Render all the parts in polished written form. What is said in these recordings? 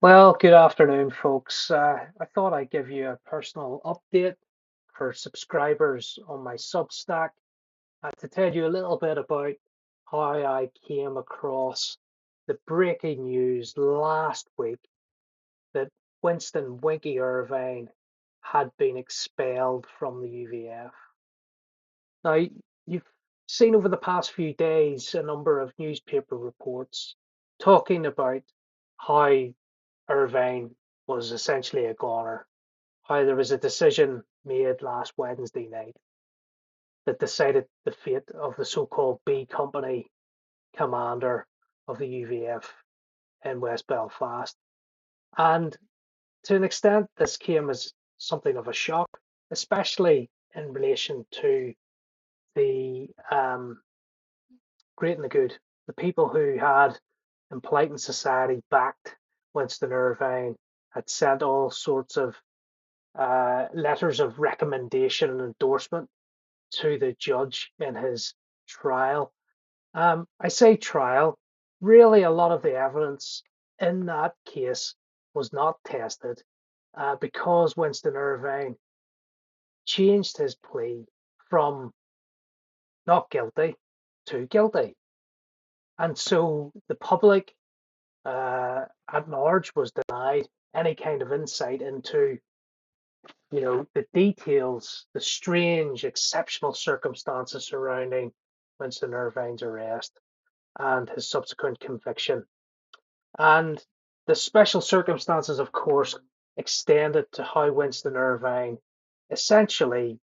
Well, good afternoon, folks. I thought I'd give you a personal update for subscribers on my Substack to tell you a little bit about how I came across the breaking news last week that Winston Winky Irvine had been expelled from the UVF. Now, you've seen over the past few days a number of newspaper reports talking about how Irvine was essentially a goner. How there was a decision made last Wednesday night that decided the fate of the so-called B Company commander of the UVF in West Belfast. And to an extent, this came as something of a shock, especially in relation to the great and the good, the people who had, in polite and society, backed Winston Irvine, had sent all sorts of letters of recommendation and endorsement to the judge in his trial. I say trial, really, a lot of the evidence in that case was not tested because Winston Irvine changed his plea from not guilty to guilty. And so the public at large was denied any kind of insight into the details, the strange, exceptional circumstances surrounding Winston Irvine's arrest and his subsequent conviction. And the special circumstances, of course, extended to how Winston Irvine essentially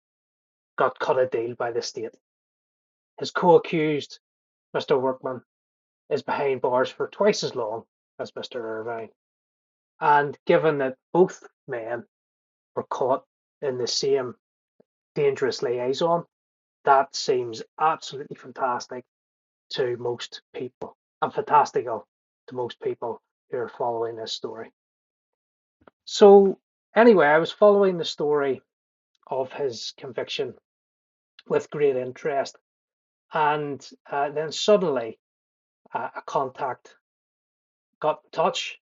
got cut a deal by the state. His co-accused, Mr. Workman, is behind bars for twice as long as Mr. Irvine. And given that both men were caught in the same dangerous liaison, that seems absolutely fantastic to most people and fantastical to most people who are following this story. So, anyway, I was following the story of his conviction with great interest, and then suddenly a contact got in touch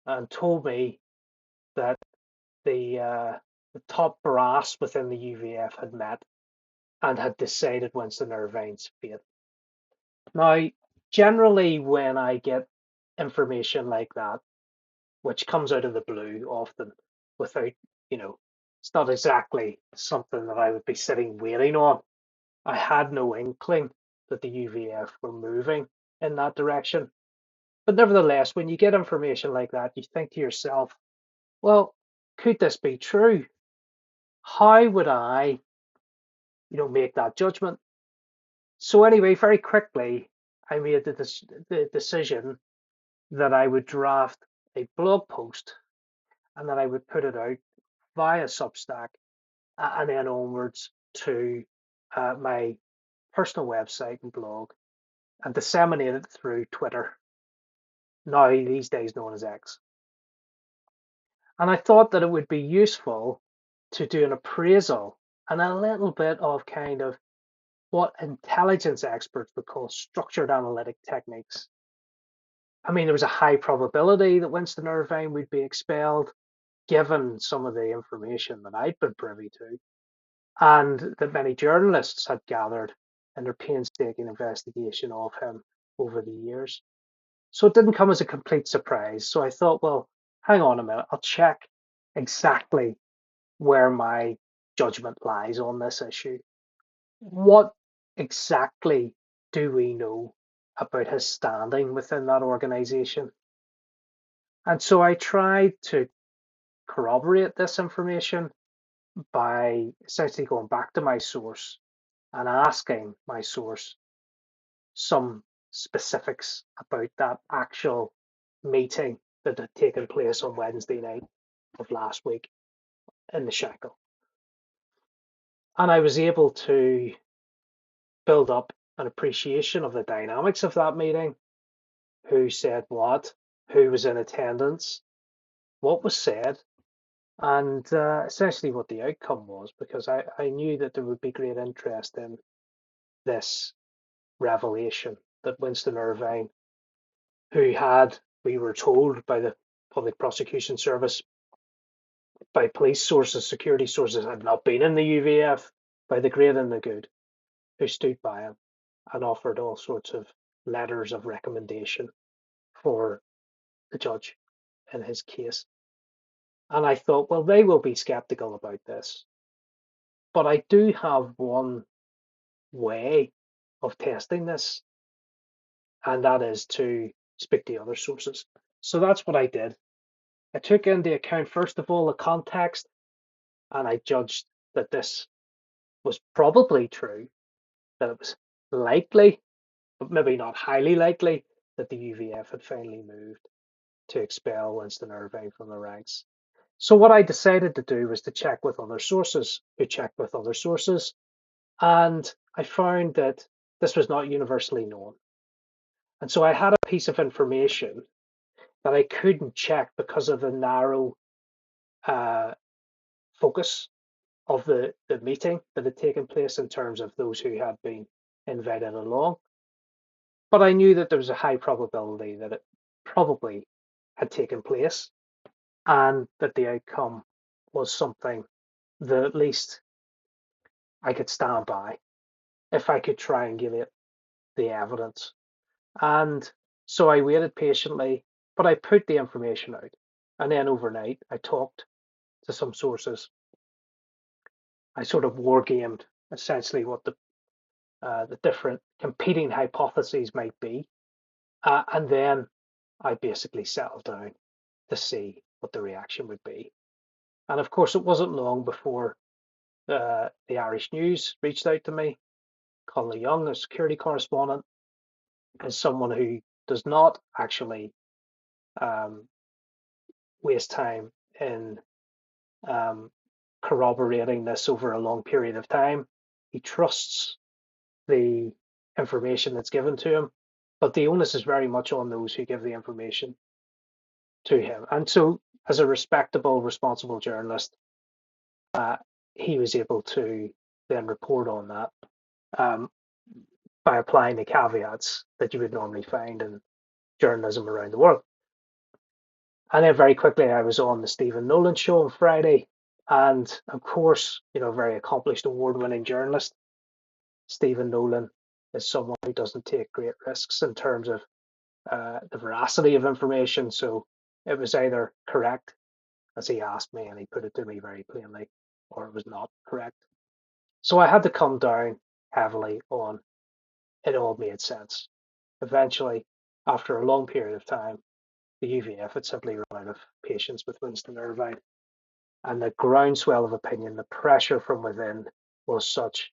and told me that the top brass within the UVF had met and had decided Winston Irvine's fate. Now, generally, when I get information like that, which comes out of the blue often without, it's not exactly something that I would be sitting waiting on. I had no inkling that the UVF were moving in that direction. But nevertheless, when you get information like that, you think to yourself, well, could this be true? How would I, make that judgment? So anyway, very quickly, I made the decision that I would draft a blog post and that I would put it out via Substack and then onwards to my personal website and blog and disseminate it through Twitter, now these days known as X. And I thought that it would be useful to do an appraisal and a little bit of kind of what intelligence experts would call structured analytic techniques. I mean, there was a high probability that Winston Irvine would be expelled, given some of the information that I'd been privy to, and that many journalists had gathered in their painstaking investigation of him over the years. So it didn't come as a complete surprise. So I thought, well, hang on a minute, I'll check exactly where my judgment lies on this issue. What exactly do we know about his standing within that organization? And so I tried to corroborate this information by essentially going back to my source and asking my source some specifics about that actual meeting that had taken place on Wednesday night of last week in the Shackle. And I was able to build up an appreciation of the dynamics of that meeting, who said what, who was in attendance, what was said, and essentially what the outcome was, because I knew that there would be great interest in this revelation that Winston Irvine, who had, we were told by the public prosecution service, by police sources, security sources, had not been in the UVF, by the great and the good, who stood by him and offered all sorts of letters of recommendation for the judge in his case. And I thought, well, they will be skeptical about this. But I do have one way of testing this, and that is to speak to other sources. So that's what I did. I took into account, first of all, the context, and I judged that this was probably true, that it was likely, but maybe not highly likely, that the UVF had finally moved to expel Winston Irvine from the ranks. So what I decided to do was to check with other sources who checked with other sources, and I found that this was not universally known. And so I had a piece of information that I couldn't check because of the narrow focus of the meeting that had taken place in terms of those who had been invited along. But I knew that there was a high probability that it probably had taken place and that the outcome was something that at least I could stand by if I could triangulate the evidence. And so I waited patiently, but I put the information out. And then overnight, I talked to some sources. I sort of war gamed essentially what the different competing hypotheses might be. And then I basically settled down to see what the reaction would be. And of course, it wasn't long before the Irish News reached out to me. Conley Young, a security correspondent, is someone who does not actually waste time in corroborating this over a long period of time. He trusts the information that's given to him, but the onus is very much on those who give the information to him. And so, as a respectable, responsible journalist, he was able to then report on that by applying the caveats that you would normally find in journalism around the world. And then very quickly, I was on the Stephen Nolan show on Friday. And of course, very accomplished award-winning journalist, Stephen Nolan is someone who doesn't take great risks in terms of the veracity of information. So it was either correct, as he asked me, and he put it to me very plainly, or it was not correct. So I had to come down heavily on it all made sense. Eventually, after a long period of time, the UVF had simply run out of patience with Winston Irvine. And the groundswell of opinion, the pressure from within was such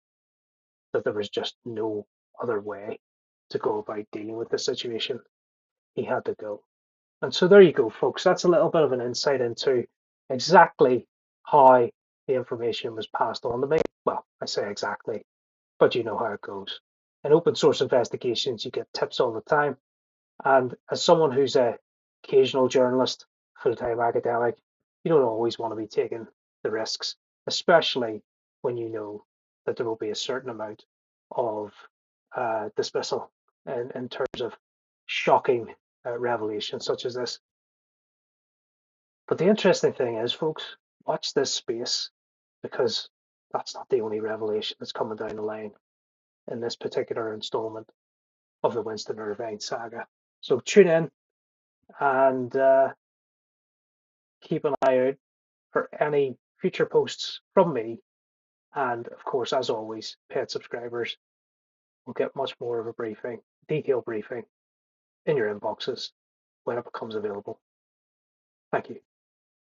that there was just no other way to go about dealing with the situation. He had to go. And so there you go, folks. That's a little bit of an insight into exactly how the information was passed on to me. Well, I say exactly, but you know how it goes. In open source investigations, you get tips all the time. And as someone who's a occasional journalist, full-time academic, you don't always want to be taking the risks, especially when you know that there will be a certain amount of dismissal in terms of shocking revelations such as this. But the interesting thing is, folks, watch this space, because that's not the only revelation that's coming down the line in this particular installment of the Winston Irvine saga. So tune in and keep an eye out for any future posts from me. And of course, as always, paid subscribers will get much more of a briefing, detailed briefing in your inboxes when it becomes available. Thank you.